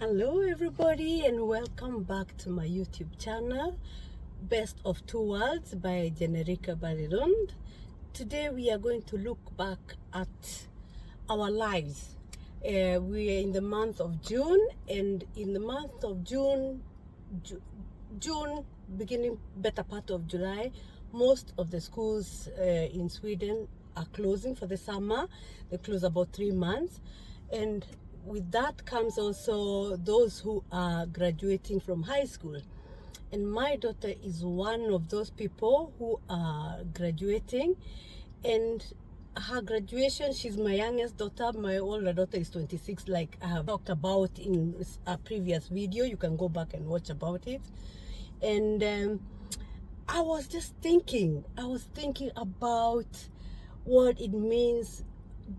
Hello everybody and welcome back to my YouTube channel, Best of Two Worlds by jenerikaberglund. Today we are going to look back at our lives. We are in the month of June, and in the month of June, beginning better part of July, most of the schools in Sweden are closing for the summer. They close about 3 months, and with that comes also those who are graduating from high school. And my daughter is one of those people who are graduating, and her graduation, she's my youngest daughter. My older daughter is 26, like I have talked about in a previous video. You can go back and watch about it. And I was thinking about what it means,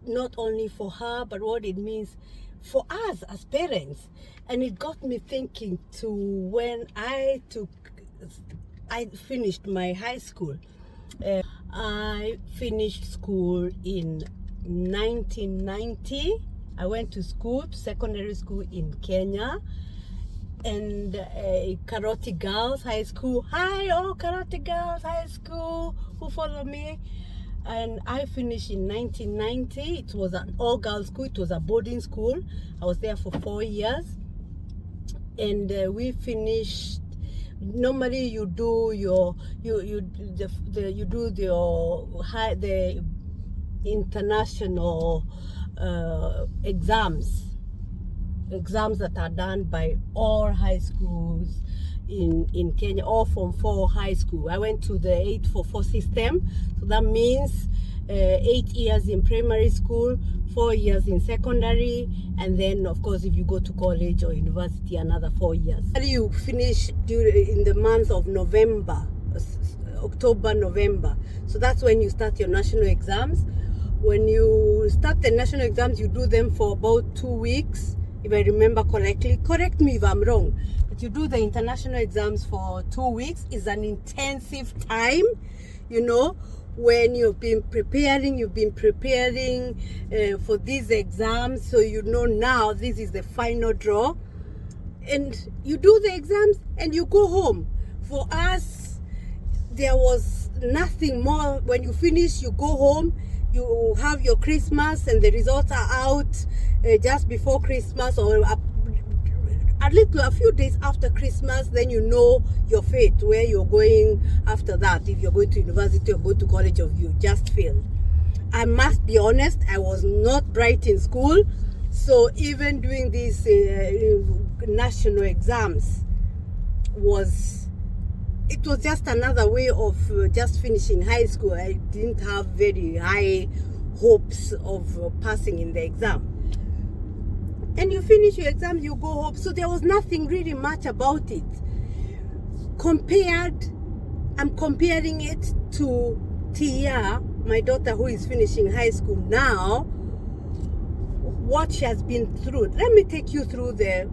not only for her, but what it means for us as parents. And it got me thinking to when I finished my high school. I finished school in 1990. I went to secondary school in Kenya, and Karate Girls High School. Hi, all Karate Girls High School who follow me. And I finished in 1990. It was an all-girls school. It was a boarding school. I was there for 4 years, and we finished. Normally, you do the international exams that are done by all high schools in Kenya, all from 4 high school. I went to the 844 system, so that means 8 years in primary school, 4 years in secondary, and then of course if you go to college or university, another 4 years. You finish in the month of November, October, November. So that's when you start your national exams. When you start the national exams, you do them for about 2 weeks, if I remember correctly. Correct me if I'm wrong. But you do the international exams for 2 weeks. It's an intensive time, you know, when you've been preparing for these exams. So you know now this is the final draw. And you do the exams and you go home. For us, there was nothing more. When you finish, you go home. You have your Christmas, and the results are out just before Christmas, or at least a few days after Christmas. Then you know your fate, where you're going after that, if you're going to university or go to college, or you just failed. I must be honest, I was not bright in school, so even doing these national exams was just another way of just finishing high school. I didn't have very high hopes of passing in the exam. And you finish your exam, you go home. So there was nothing really much about it. I'm comparing it to Tia, my daughter, who is finishing high school now, what she has been through. Let me take you through the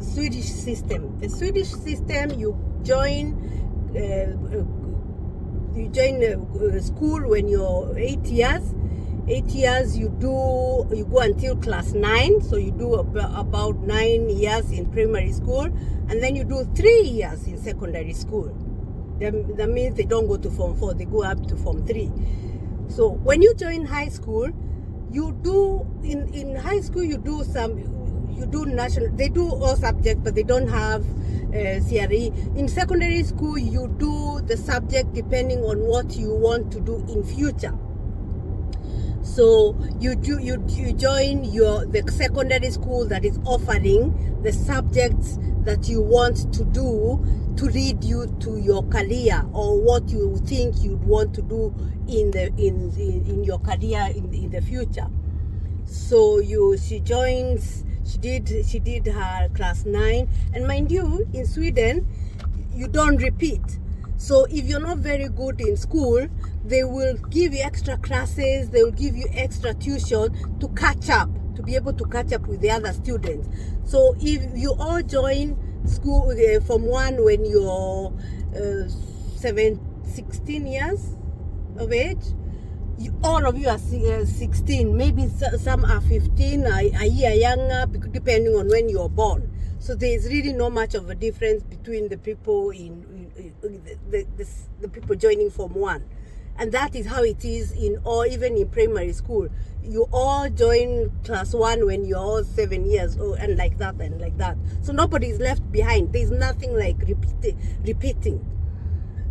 Swedish system. The Swedish system, you join school when you're 8 years. 8 years you go until class 9. So you do about 9 years in primary school, and then you do 3 years in secondary school. That means they don't go to Form 4, they go up to Form 3. So when you join high school, you do in high school you do national. They do all subjects, but they don't have CRE. In secondary school, you do the subject depending on what you want to do in future. So you join the secondary school that is offering the subjects that you want to do to lead you to your career, or what you think you'd want to do in your career in the future. So she did her class 9, and mind you, in Sweden you don't repeat. So if you're not very good in school, they will give you extra classes, they will give you extra tuition to catch up, to be able to catch up with the other students. So if you all join school from 1 when you're 16 years of age, all of you are 16, maybe some are 15, a year younger, depending on when you're born. So there's really not much of a difference between the people the people joining Form 1. And that is how it is even in primary school. You all join class 1 when you're all 7 years old, and like that and like that. So nobody is left behind. There's nothing like repeating.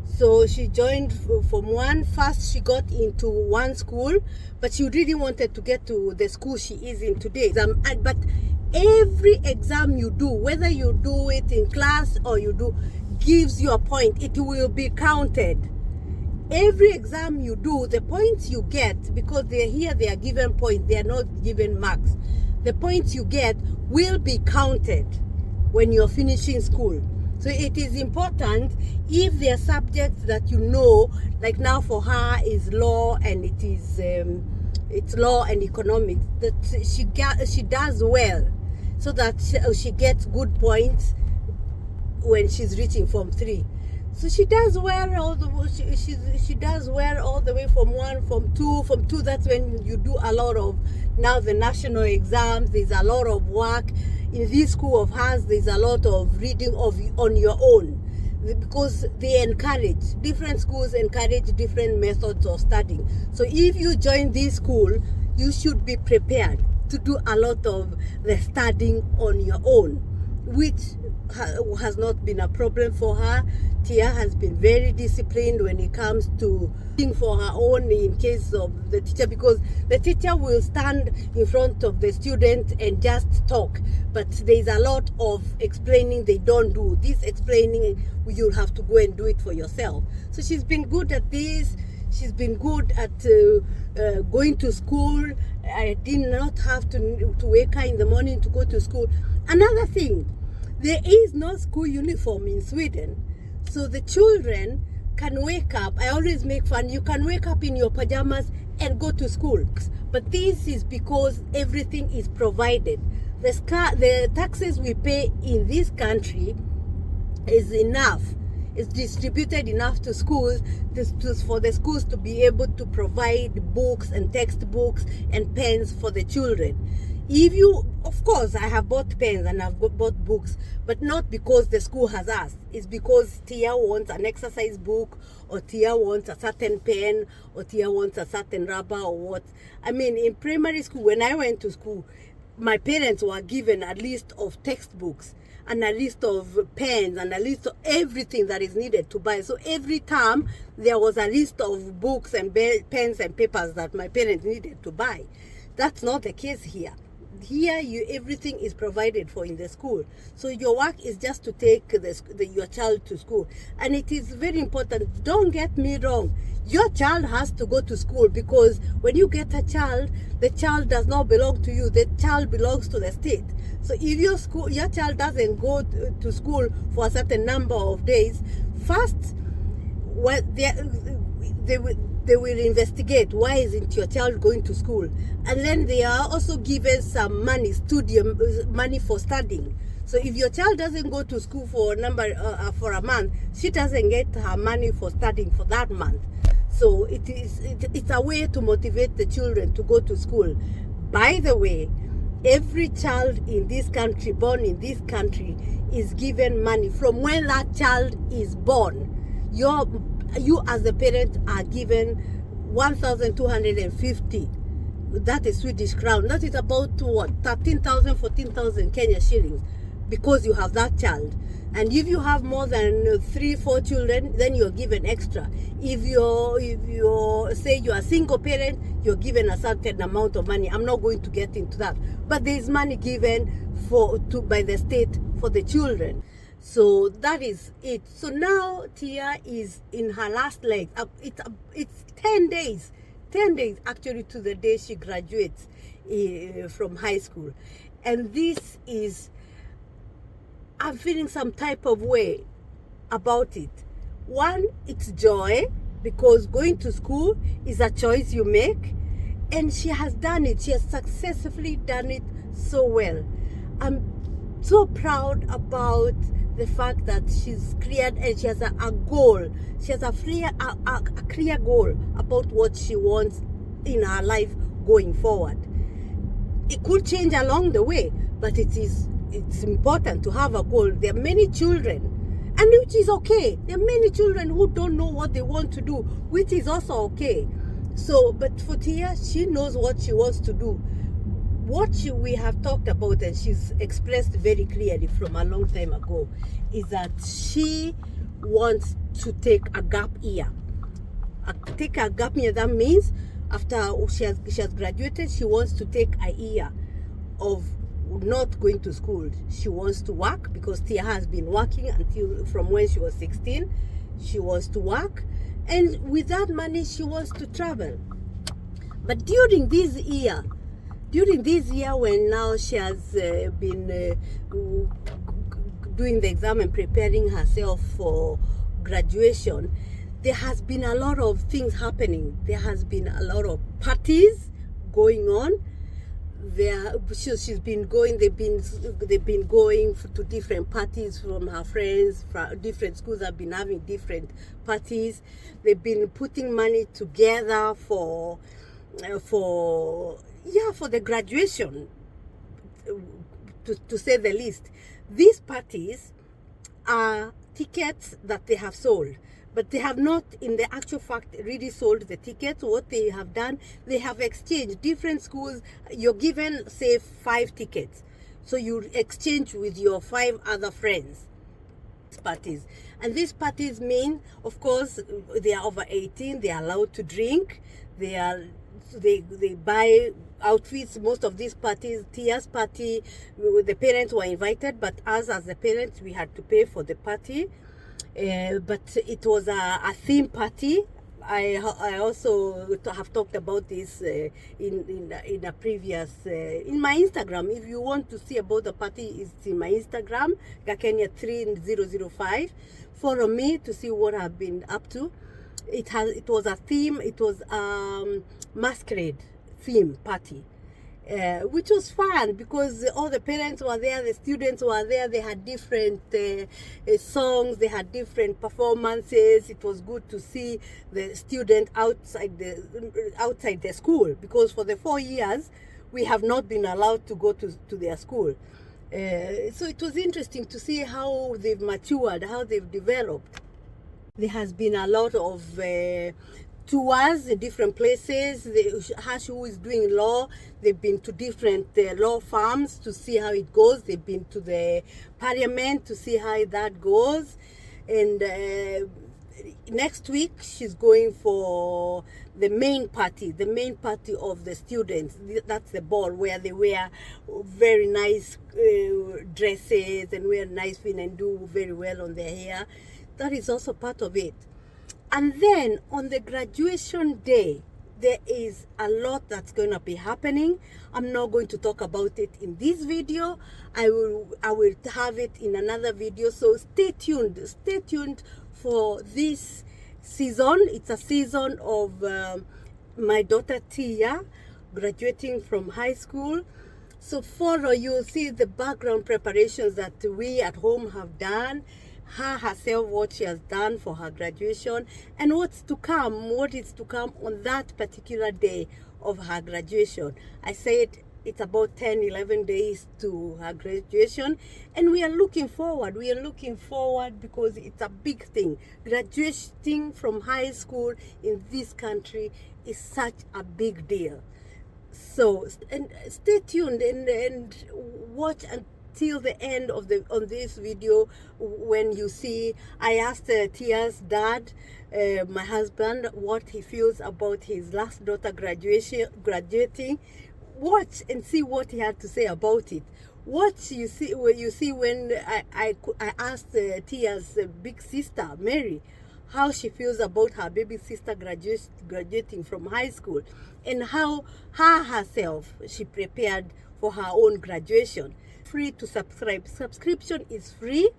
So she joined Form 1. First, she got into one school, but she really wanted to get to the school she is in today. But every exam you do, whether you do it in class or you do, gives you a point. It will be counted. Every exam you do, the points you get, because they are given points, they are not given marks. The points you get will be counted when you're finishing school. So it is important, if there are subjects that you know, like now for her is law, and it's law and economics, that she does well, so that she gets good points when she's reaching Form 3. So she does well she does well all the way from 1, from 2. From 2, that's when you do a lot of, now the national exams, there's a lot of work. In this school of hers, there's a lot of reading on your own, because different schools encourage different methods of studying. So if you join this school, you should be prepared to do a lot of the studying on your own, which has not been a problem for her. Tia has been very disciplined when it comes to thinking for her own in case of the teacher, because the teacher will stand in front of the student and just talk, but there's a lot of explaining they don't do. This explaining, you'll have to go and do it for yourself. So she's been good at this. She's been good at going to school. I did not have to wake her in the morning to go to school. Another thing, there is no school uniform in Sweden. So the children can wake up. I always make fun. You can wake up in your pajamas and go to school. But this is because everything is provided. The taxes we pay in this country is enough. It's distributed enough to schools for the schools to be able to provide books and textbooks and pens for the children. Of course, I have bought pens and I've bought books, but not because the school has asked. It's because Tia wants an exercise book, or Tia wants a certain pen, or Tia wants a certain rubber, or what. I mean, in primary school, when I went to school, my parents were given a list of textbooks and a list of pens and a list of everything that is needed to buy. So every term, there was a list of books and pens and papers that my parents needed to buy. That's not the case here. Here, everything is provided for in the school. So your work is just to take your child to school. And it is very important. Don't get me wrong. Your child has to go to school, because when you get a child, the child does not belong to you. The child belongs to the state. So if your child doesn't go to school for a certain number of days, first, they will investigate why isn't your child going to school, and then they are also given some money for studying. So if your child doesn't go to school for a month, she doesn't get her money for studying for that month. So it's a way to motivate the children to go to school. By the way, every child in this country, born in this country, is given money from when that child is born. You as the parent are given 1,250. That is Swedish crown. That is about 13,000, 14,000 Kenya shillings, because you have that child. And if you have more than 3-4 children, then you're given extra. If you say you are a single parent, you're given a certain amount of money. I'm not going to get into that, but there is money given by the state for the children. So that is it. So now Tia is in her last leg. It's 10 days actually to the day she graduates from high school. And this is, I'm feeling some type of way about it. One, it's joy, because going to school is a choice you make, and she has done it. She has successfully done it so well. I'm so proud about the fact that she's cleared, and she has a goal. She has a clear goal about what she wants in her life going forward. It could change along the way, but it's important to have a goal. There are many children, and which is okay. There are many children who don't know what they want to do, which is also okay. So, but for Tia, she knows what she wants to do. We have talked about, and she's expressed very clearly from a long time ago, is that she wants to take a gap year. Take a gap year, that means after she has graduated, she wants to take a year of not going to school. She wants to work, because Tia has been working from when she was 16. She wants to work, and with that money she wants to travel. But during this year when now she has been doing the exam and preparing herself for graduation, there has been a lot of things happening. There has been a lot of parties going on. She's been going. They've been going to different parties from her friends. From different schools have been having different parties. They've been putting money together for the graduation, to say the least. These parties are tickets that they have sold, but they have not, in the actual fact, really sold the tickets. What they have done, they have exchanged. Different schools, you're given, say, 5 tickets. So you exchange with your 5 other friends. Parties. And these parties mean, of course, they are over 18, they are allowed to drink, they buy outfits. Most of these parties, Tia's party, the parents were invited, but us as the parents, we had to pay for the party. But it was a theme party. I also have talked about this in a previous in my Instagram. If you want to see about the party, it's in my Instagram, Gakenya3005. Follow me to see what I've been up to. It was a theme. It was masquerade theme party, which was fun because all the parents were there, the students were there. They had different songs, they had different performances. It was good to see the student outside the school, because for the 4 years we have not been allowed to go to their school. So it was interesting to see how they've matured, how they've developed. There has been a lot of tours in different places. Hash, who is doing law, they've been to different law firms to see how it goes. They've been to the parliament to see how that goes. And next week she's going for the main party of the students. That's the ball where they wear very nice dresses and wear nice things and do very well on their hair. That is also part of it. And then on the graduation day, there is a lot that's going to be happening. I'm not going to talk about it in this video. I will have it in another video. So stay tuned. Stay tuned for this season. It's a season of my daughter Tia graduating from high school. So follow. You'll see the background preparations that we at home have done. Her herself, what she has done for her graduation, and what is to come on that particular day of her graduation. I said it's about 10-11 days to her graduation, and we are looking forward because it's a big thing. Graduating from high school in this country is such a big deal. So and stay tuned and watch till the end of on this video. When you see, I asked Tia's dad, my husband, what he feels about his last daughter graduating. Watch and see what he had to say about it. What you see when I asked Tia's big sister Mary how she feels about her baby sister graduating from high school, and how her herself she prepared for her own graduation. Free to subscribe. Subscription is free,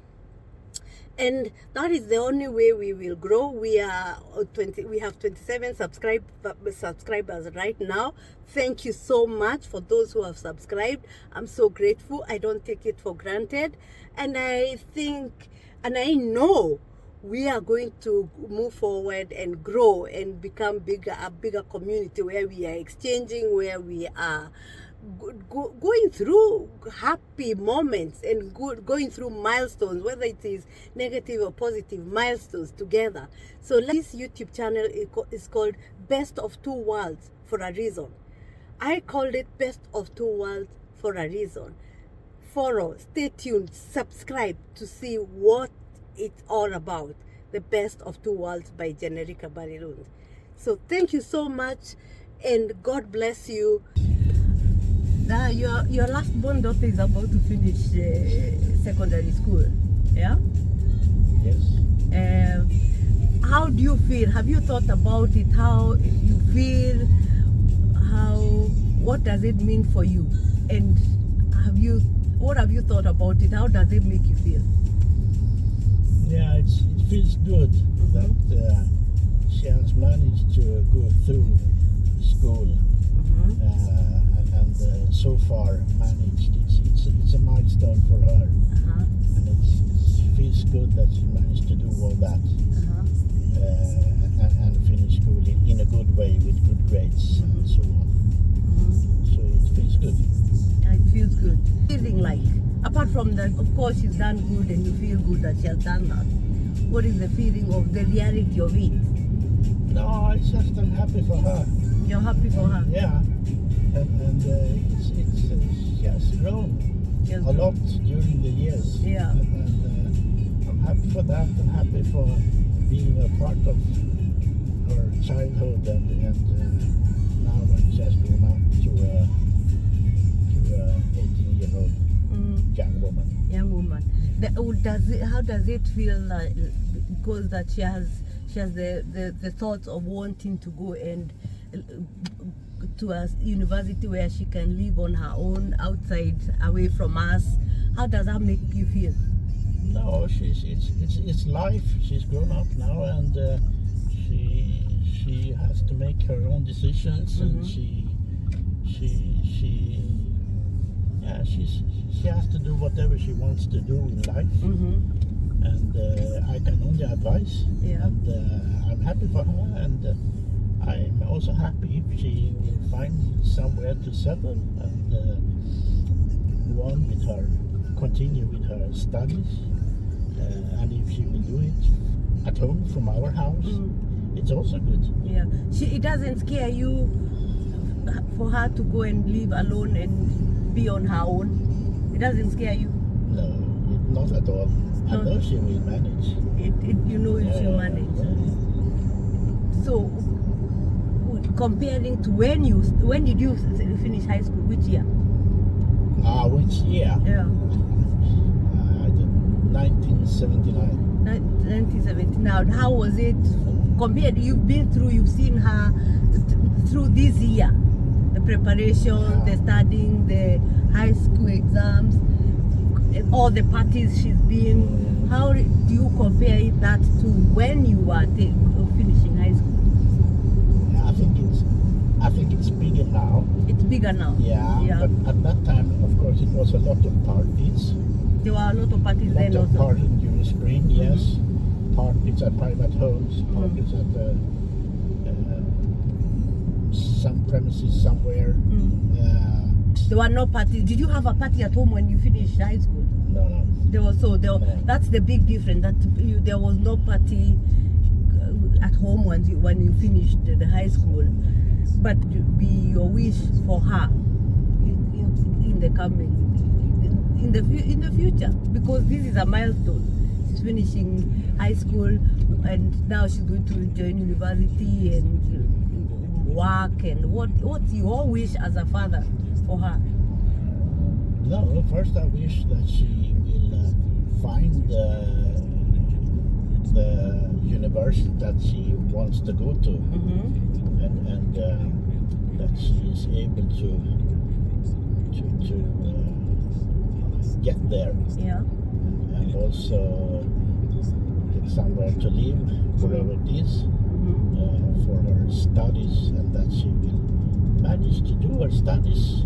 and that is the only way we will grow. We have 27 subscribers right now. Thank you so much for those who have subscribed. I'm so grateful. I don't take it for granted, and I think and I know we are going to move forward and grow and become a bigger community where we are exchanging, where we are going through happy moments and going through milestones, whether it is negative or positive milestones together. So this YouTube channel is called Best of Two Worlds for a reason. I called it Best of Two Worlds for a reason. Follow, stay tuned, subscribe to see what it's all about. The Best of Two Worlds by Jenerikaberglund. So thank you so much, and God bless you. Your last born daughter is about to finish secondary school, yeah? Yes. How do you feel? Have you thought about it? How you feel? What does it mean for you? And what have you thought about it? How does it make you feel? Yeah, it feels good that she has managed to go through school. And so far managed. It's a milestone for her, and it feels good that she managed to do all that and finish school in a good way with good grades and so on. So it feels good. Yeah, it feels good. Feeling like, apart from that, of course she's done good and you feel good that she has done that. What is the feeling of the reality of it? No, it's just I'm happy for her. You're happy for her? Yeah. And she has grown a lot during the years. Yeah. And I'm happy for that, and happy for being a part of her childhood, and now when she has grown up to a 18-year-old young woman. Young woman. How does it feel like, because that she has the thoughts of wanting to go and to a university where she can live on her own, outside, away from us? How does that make you feel? No, it's life. She's grown up now, and she has to make her own decisions, and she has to do whatever she wants to do in life. And I can only advise. Yeah. And I'm happy for her, and I'm also happy if she will find somewhere to settle and go on with her, continue with her studies. And if she will do it at home from our house, it's also good. Yeah. It doesn't scare you for her to go and live alone and be on her own? It doesn't scare you? No, not at all. I know she will manage. You know she'll manage. Yeah. So, comparing to when did you finish high school? Which year? Which year? Yeah. 1979. 1970. Now, how was it compared? You've seen her through this year, the preparation, the studying, the high school exams, and all the parties she's been. How do you compare that to when you were finishing high school? I think it's bigger now. It's bigger now. Yeah. But at that time, of course, it was a lot of parties. There were a lot of parties then also. A lot of parties during spring, yes. Parties at private homes, parties at some premises somewhere. There were no parties. Did you have a party at home when you finished high school? No. That's the big difference. There was no party at home when you finished the high school. But be your wish for her in the future, because this is a milestone. She's finishing high school, and now she's going to join university and work. And what's your wish as a father for her? No, first I wish that she will find the university that she wants to go to, and that she is able to get there. Yeah. And also get somewhere to live, wherever it is, for her studies, and that she will manage to do her studies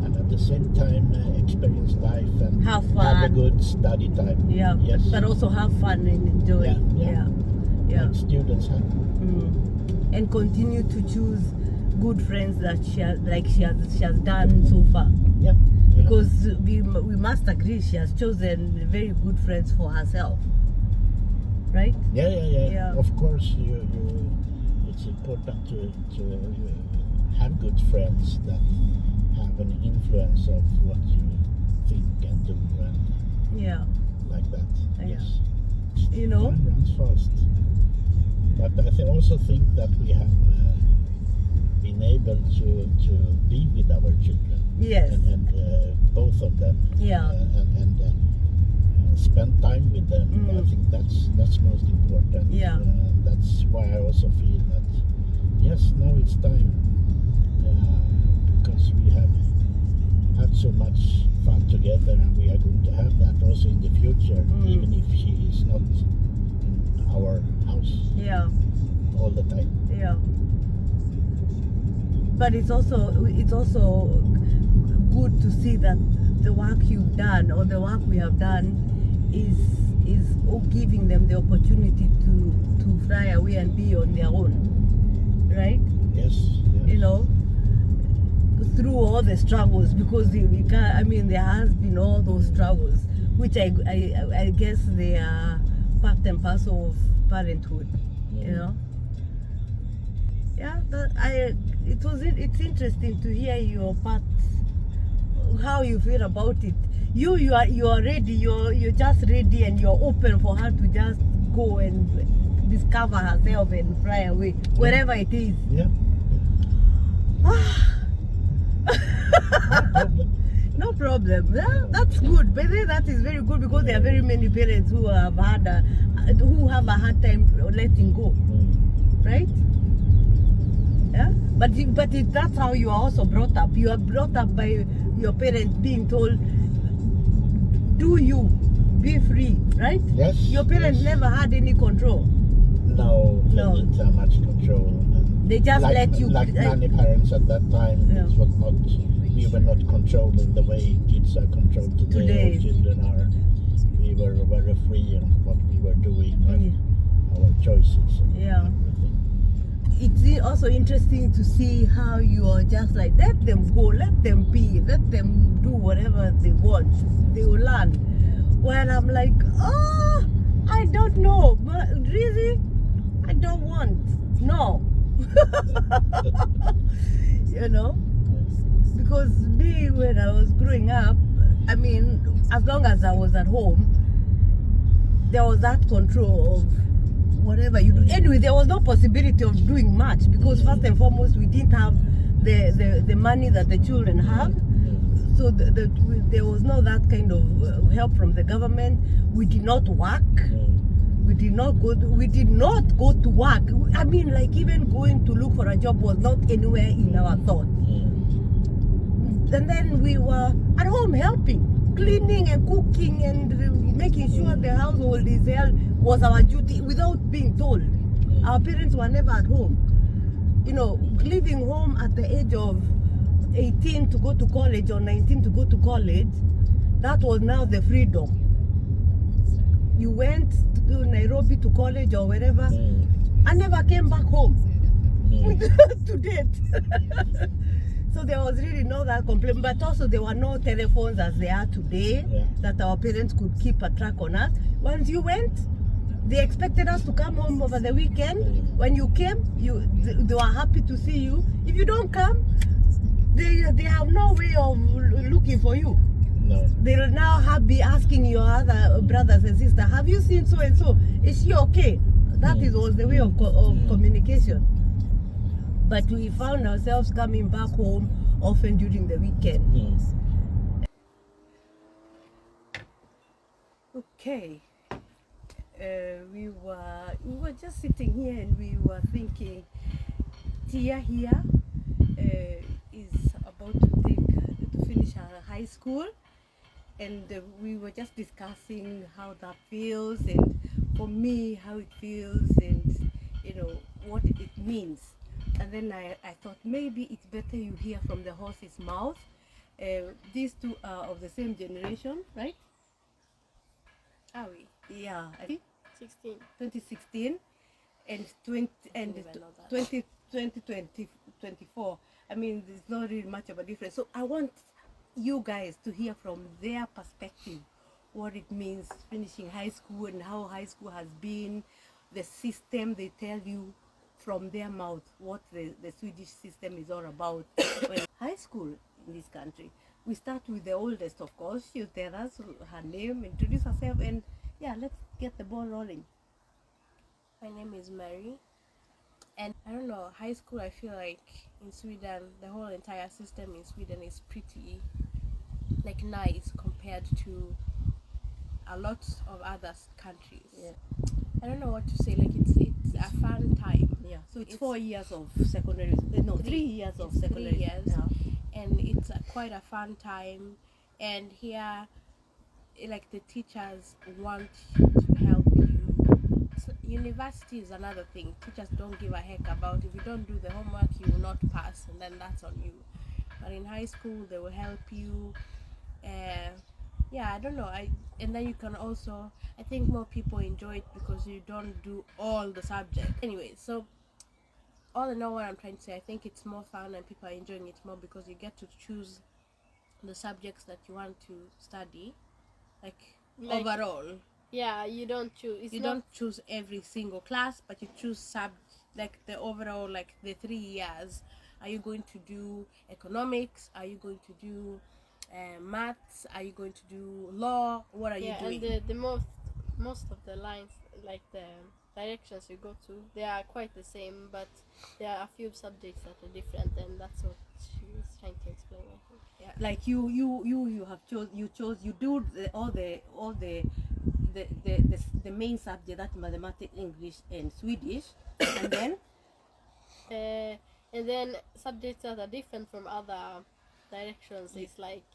and at the same time experience life and Have have a fun. good study time. Yeah. Yes. But also have fun and enjoy. Yeah. Yeah. Like students have. And continue to choose good friends that she has done so far. Yeah. Because we must agree she has chosen very good friends for herself, right? Yeah. Of course, it's important to have good friends that have an influence of what you think and do and like that. Yeah. Yes. You know. Time runs fast. But I also think that we have been able to be with our children. Yes. And both of them. Yeah. And spend time with them. I think that's most important. Yeah. That's why I also feel that yes, now it's time because we have had so much fun together, and we are going to have that also in the future, even if she is not in our house. Yeah. All the time. Yeah. But it's also good to see that the work you've done or the work we have done is giving them the opportunity to fly away and be on their own, right? Yes. You know, through all the struggles, because we can't, I mean, there has been all those struggles, which I guess they are part and parcel of parenthood, you know. Yeah, it's interesting to hear your part, how you feel about it. You are ready. You're just ready, and you're open for her to just go and discover herself and fly away wherever it is. Yeah. No problem. Yeah, that's good. But that is very good, because there are very many parents who have who have a hard time letting go, right? Yeah, but that's how you are also brought up. You are brought up by your parents being told, "Do you be free," right? Yes. Your parents never had any control. No, they didn't have much control. They just let you. Like many parents at that time, we were not controlling the way kids are controlled today. Our children are. We were very free on what we were doing and our choices. And everything. It's also interesting to see how you are just like, let them go, let them be, let them do whatever they want. They will learn. When I'm like, I don't know, but really, I don't want. No. You know? Because me, when I was growing up, I mean, as long as I was at home, there was that control of whatever you do. Anyway, there was no possibility of doing much, because first and foremost, we didn't have the money that the children have. So there was no that kind of help from the government. We did not work. We did not go to work. I mean, like, even going to look for a job was not anywhere in our thought. And then we were at home helping, cleaning and cooking and making sure the household is held was our duty without being told. Our parents were never at home. You know, leaving home at the age of 18 to go to college or 19 to go to college, that was now the freedom. You went to Nairobi to college or wherever, I never came back home to date. So there was really no that complaint, but also there were no telephones as they are today, that our parents could keep a track on us. Once you went, they expected us to come home over the weekend. When you came, they were happy to see you. If you don't come, they have no way of looking for you. No. They'll now be asking your other brothers and sisters, have you seen so and so? Is she okay? That was the way of communication. But we found ourselves coming back home often during the weekend. Okay. We were just sitting here and we were thinking, Tia here is about to finish her high school, and we were just discussing how that feels, and for me how it feels, and what it means. And then I thought maybe it's better you hear from the horse's mouth, These two are of the same generation, right? Are we? Yeah, I think 16. 2016 and 20 and didn't even know that. 2024. I mean, there's not really much of a difference. So I want you guys to hear from their perspective what it means finishing high school and how high school has been, the system. They tell you from their mouth what the Swedish system is all about. When high school in this country, we start with the oldest, of course. She'll tell us her name, introduce herself, and yeah, let's get the ball rolling. My name is Mary, and I don't know, high school, I feel like in Sweden, the whole entire system in Sweden is pretty like nice compared to a lot of other countries. Yeah. I don't know what to say, like it's a fun time. Yeah, so it's 4 years of secondary, no, 3 years of It's secondary. 3 years, Yeah. and it's quite a fun time. And here, like the teachers want to help you. So university is another thing. Teachers don't give a heck about if you don't do the homework, you will not pass, and then that's on you. But in high school, they will help you. Yeah, I don't know. And then you can also, I think more people enjoy it because you don't do all the subjects. Anyway, so all in all, what I'm trying to say, I think it's more fun and people are enjoying it more because you get to choose the subjects that you want to study, like overall. Yeah, you don't choose. It's You not, don't choose every single class, but you choose like the overall, like the 3 years. Are you going to do economics? Are you going to do maths? Are you going to do law? What are you doing? and the most of the lines, like the directions you go to, they are quite the same, but there are a few subjects that are different, and that's what she was trying to explain, I think. Yeah. Like you do all the main subject, that mathematics, English, and Swedish, and then And then subjects that are different from other directions is like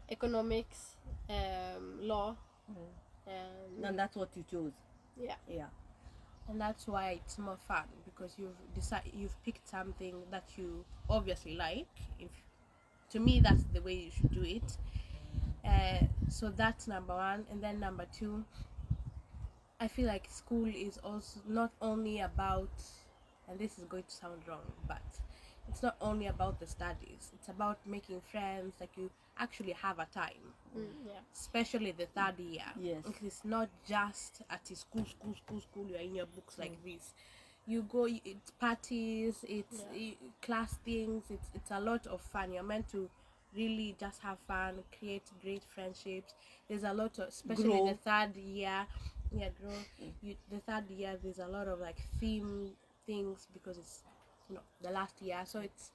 economics, law, and that's what you chose. yeah. Yeah. And that's why it's more fun because you've picked something that you obviously like. To me, that's the way you should do it. So that's number one. And then number two, I feel like school is also not only about, and this is going to sound wrong, but it's not only about the studies. It's about making friends. Like you actually have a time, Yeah. especially the third year. Yes. It's not just at the school. You are in your books like this. You go. It's parties. It's class things. It's a lot of fun. You're meant to really just have fun, create great friendships. There's a lot of, especially Grow. the third year. Yeah, grow. The third year, there's a lot of like theme things because it's the last year. So it's,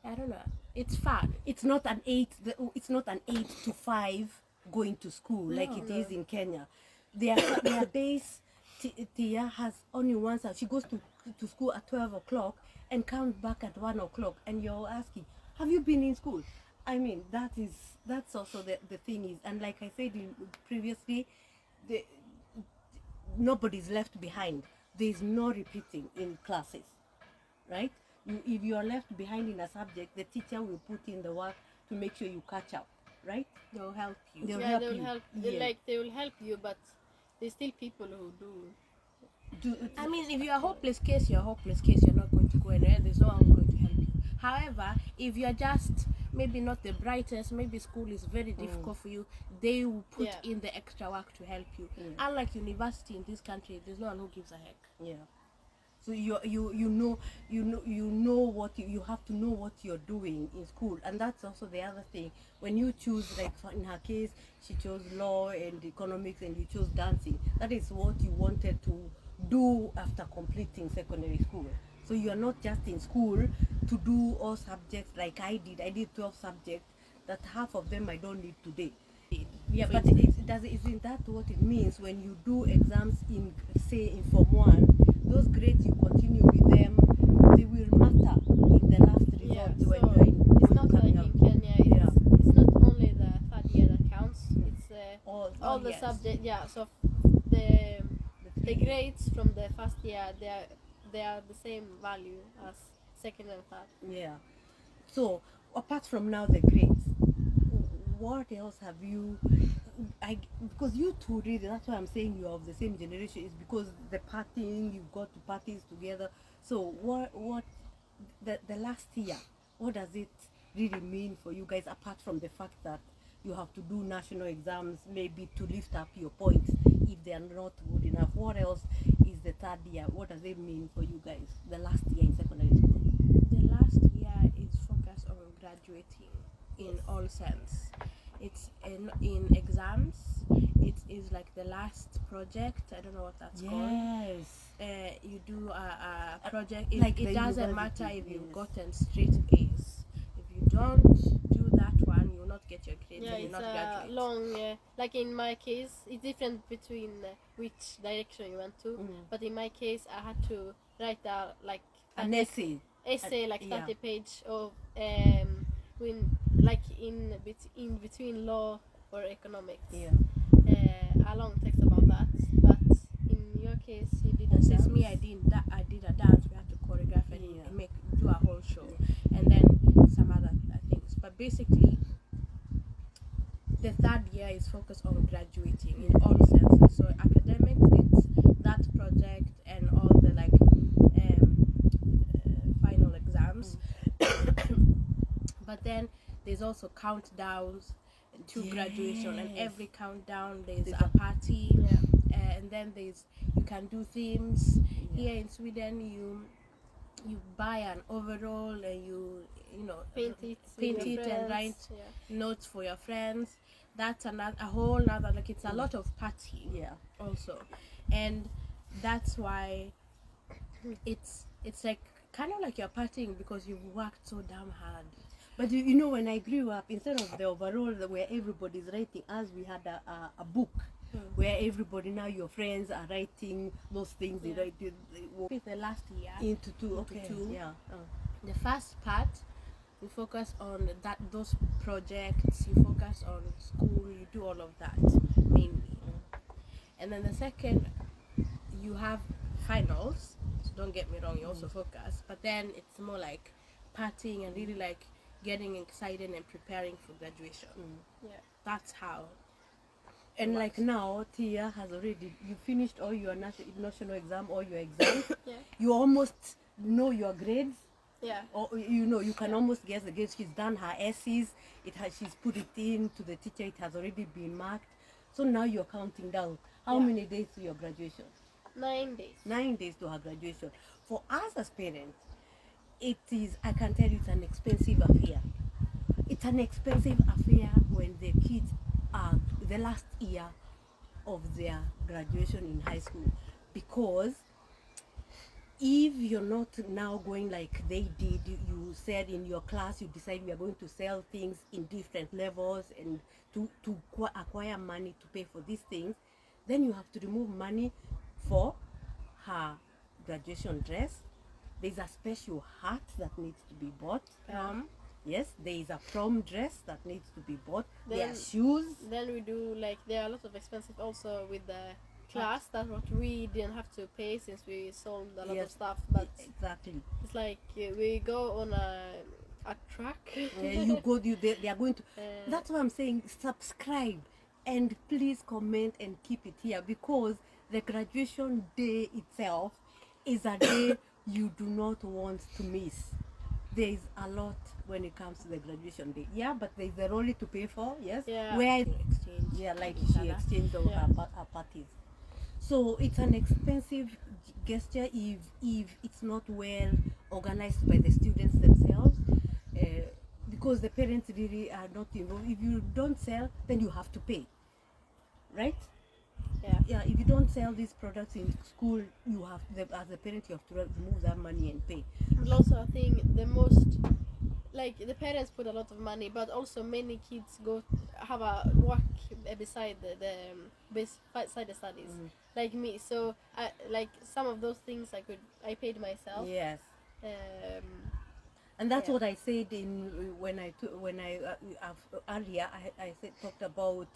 I don't know. It's fun. It's not an 8 to 5 going to school like it is in Kenya. Their days, Tia has only once. She goes to school at 12 o'clock and comes back at 1 o'clock, and you're asking, have you been in school? I mean, that's also the thing is, and like I said previously, nobody's left behind. There's no repeating in classes, right? If you are left behind in a subject, the teacher will put in the work to make sure you catch up, right? They'll help you. They'll Yeah, help they will you. help. Yeah. They will help you, but there's still people who do. I mean, if you're a hopeless case, you're a hopeless case. You're not going to go anywhere. There's no one going to help you. However, if you're just maybe not the brightest, maybe school is very difficult for you, they will put in the extra work to help you. Unlike university in this country, there's no one who gives a heck. Yeah. So you know what you have to know what you're doing in school, and that's also the other thing. When you choose, like in her case, she chose law and economics, and you chose dancing. That is what you wanted to do after completing secondary school. So you are not just in school to do all subjects like I did. I did 12 subjects that half of them I don't need today. Yeah, but isn't that what it means when you do exams in, say, in Form 1, those grades you continue with them, they will matter in the last result Yeah, when so you're in. it's not like in Kenya. It's not only the third year that counts. It's all the years. subject. Yeah, so the grades from the first year, they are the same value as second and third. Yeah. So apart from now the grades, what else have you? Because you two really, that's why I'm saying you're of the same generation. Is because the partying, you've got to parties together. So what the last year, what does it really mean for you guys, apart from the fact that you have to do national exams, maybe to lift up your points if they are not good enough? What else is the third year? What does it mean for you guys, the last year in secondary school? The last year is focused on graduating in all sense. It's in exams. It is like the last project. I don't know what that's called. Yes. You do a project. Like It the doesn't university, matter if you've yes. gotten straight A's. If you don't do that one, you will not get your grade. Yeah, and you it's will not a graduate. long, like in my case, it's different between which direction you went to. But in my case, I had to write like An 30 essay. like 30 Yeah. page of when like in between law or economics. Yeah. A long text about that. But in your case, you did And a since dance. me, I did a dance. We had to choreograph and Yeah. do a whole show, and then some other things. But basically, the third year is focused on graduating in all senses. So academics, it's that project and all the like final exams. But then there's also countdowns to graduation, and Yes. every countdown there's There's a party. And then you can do themes. Here in Sweden, you buy an overall and you know Paint it paint with your it and write friends, notes for your friends. That's a whole nother, like, it's a lot of partying Yeah. also, and that's why it's like kind of like you're partying because you've worked so damn hard. But you know, when I grew up, instead of the overall where everybody's writing, as we had a book where everybody, now your friends are writing those things. They write With the last year into two. into Okay. two. Yeah. The first part, you focus on those projects, you focus on school, you do all of that mainly. And then the second, you have finals. So don't get me wrong, you also focus, but then it's more like partying and really like getting excited and preparing for graduation. Yeah. That's how. And like now, Tia has already, you finished all your national exam, all your exams. Yeah. You almost know your grades. Yeah. Or you know, you can almost guess the grades. She's done her essays. She's put it in to the teacher. It has already been marked. So now you're counting down. How many days to your graduation? 9 days. 9 days to her graduation. For us as parents, it is, I can tell you, it's an expensive affair. It's an expensive affair when the kids are the last year of their graduation in high school, because if you're not now going like they did, you said in your class, you decide we are going to sell things in different levels and to acquire money to pay for these things, then you have to remove money for her graduation dress. There's a special hat that needs to be bought. Yes, there is a prom dress that needs to be bought. There are shoes. Then we do like, there are a lot of expensive also with the class. That's what we didn't have to pay since we sold a lot of stuff. But Exactly. it's like we go on a track. You go. They are going to. That's why I'm saying subscribe and please comment and keep it here, because the graduation day itself is a day you do not want to miss. There is a lot when it comes to the graduation day. Yeah, but there is a role to pay for. Yes. Yeah. Where Exchange. yeah, like each she other. exchanged all her parties. So it's an expensive gesture if it's not well organized by the students themselves, because the parents really are not involved. If you don't sell, then you have to pay, right? Yeah. If you don't sell these products in school, you have as a parent, you have to remove that money and pay. But also I think the most, like, the parents put a lot of money, but also many kids have a work beside beside the studies, like me. So I, like, some of those things I paid myself. Yes. And that's what I said when I earlier I talked about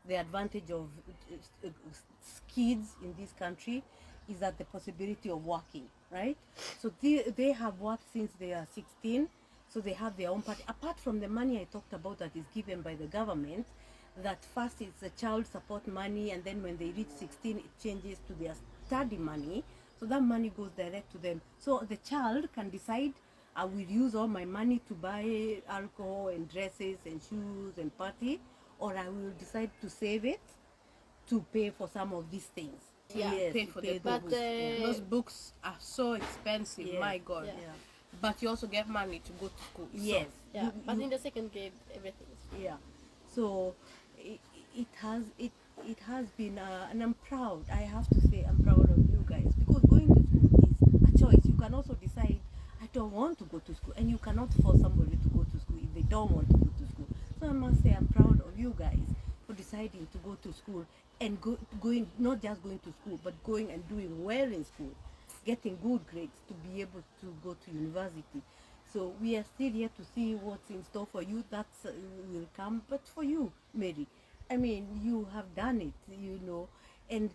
the advantage of kids in this country is that the possibility of working, right? So they have worked since they are 16. So they have their own party. Apart from the money I talked about that is given by the government, that first it's the child support money, and then when they reach 16, it changes to their study money. So that money goes direct to them. So the child can decide, I will use all my money to buy alcohol and dresses and shoes and party, or I will decide to save it to pay for some of these things. Yeah. Yes, Pay to for pay the the books. books. Yeah. Those books are so expensive, Yeah. my God. Yeah. But you also get money to go to school. Yes. Yeah, but in the second grade, everything is free. Yeah. So it has been, and I'm proud. I have to say I'm proud of you guys, because going to school is a choice. You can also decide I don't want to go to school, and you cannot force somebody to go to school if they don't want to go to school. So I must say I'm proud of you guys for deciding to go to school and going, not just going to school, but going and doing well in school, getting good grades to be able to go to university. So we are still here to see what's in store for you. That's will come. But for you, Mary, I mean, you have done it, and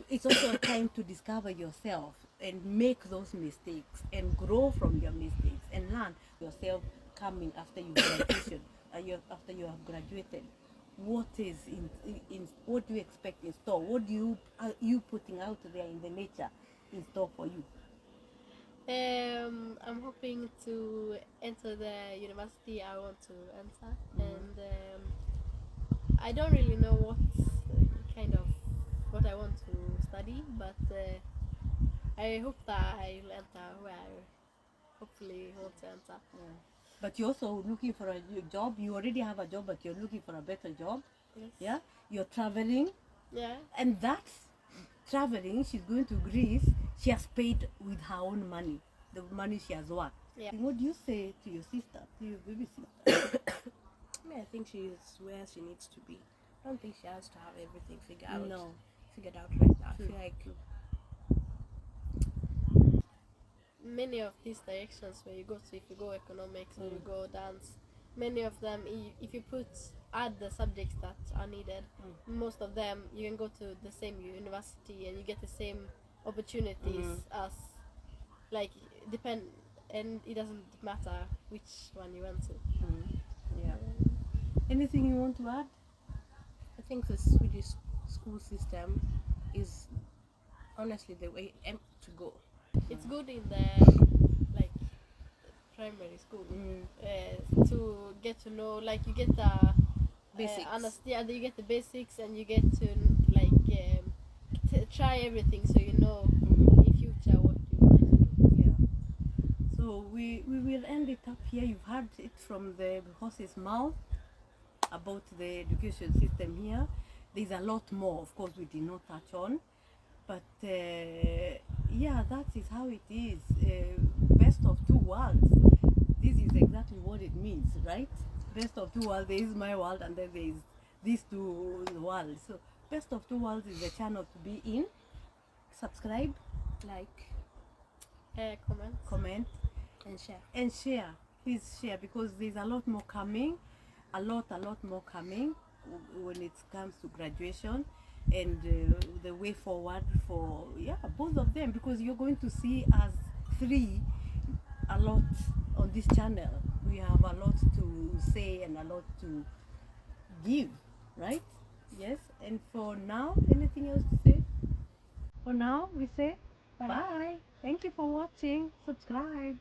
it's also a time to discover yourself and make those mistakes and grow from your mistakes and learn yourself coming after you graduation, after you have graduated. What is in what do you expect in store? What are you putting out there in the nature in store for you? I'm hoping to enter the university I want to enter, and I don't really know what I want to study, but I hope that I will enter where I hopefully want to enter. Yeah. But you're also looking for a new job. You already have a job, but you're looking for a better job. Yes. Yeah. You're traveling, Yeah. and that's traveling. She's going to Greece. She has paid with her own money, the money she has worked. Yeah. What do you say to your sister, to your baby sister? I mean, I think she is where she needs to be. I don't think she has to have everything figured out. No. Figured out right now. I True. feel like Many of these directions where you go to, if you go economics or you go dance, many of them, if you add the subjects that are needed, most of them you can go to the same university and you get the same opportunities as, like, depend, and it doesn't matter which one you went to. Yeah. Anything you want to add? I think the Swedish school system is honestly the way to go. It's good in the, like, primary school to get to know, like, you get the Basics. you get the basics, and you get to, like, try everything, so you know in future what you would like to do. Yeah. So we will end it up here. You've heard it from the horse's mouth about the education system here. There's a lot more, of course, we did not touch on. But yeah, that is how it is. Best of two worlds. This is exactly what it means, right? Best of two worlds. There is my world, and then there is these two worlds. So best of two worlds is the channel to be in. Subscribe, Like Comment. and share. and share. Please share, because there's a lot more coming. A lot more coming when it comes to graduation and the way forward for both of them, because you're going to see us three a lot on this channel. We have a lot to say and a lot to give, right? Yes. And for now, anything else to say? For now, we say bye. Thank you for watching. Subscribe.